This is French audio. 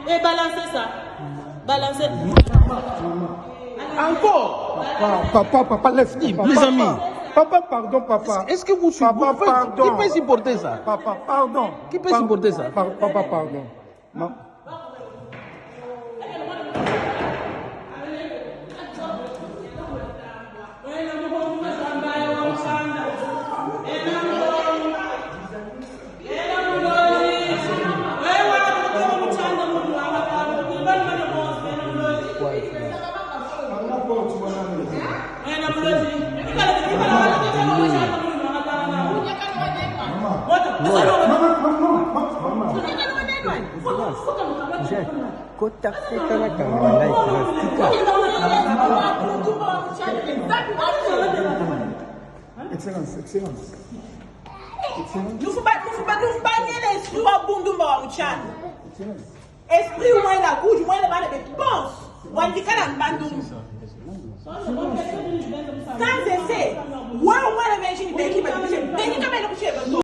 et balancez ça. Balancez. Encore. Papa, laisse-moi. Les amis. Papa, pardon, papa. Est-ce que vous suivez? Papa, pardon. Qui peut supporter ça? Papa, pardon. Qui peut supporter ça? Papa, pardon. Excellence. Nous faut pas l'esprit au bout de mon esprit ou moins la bouche, moins la balle de pense. On dit qu'à la bandou.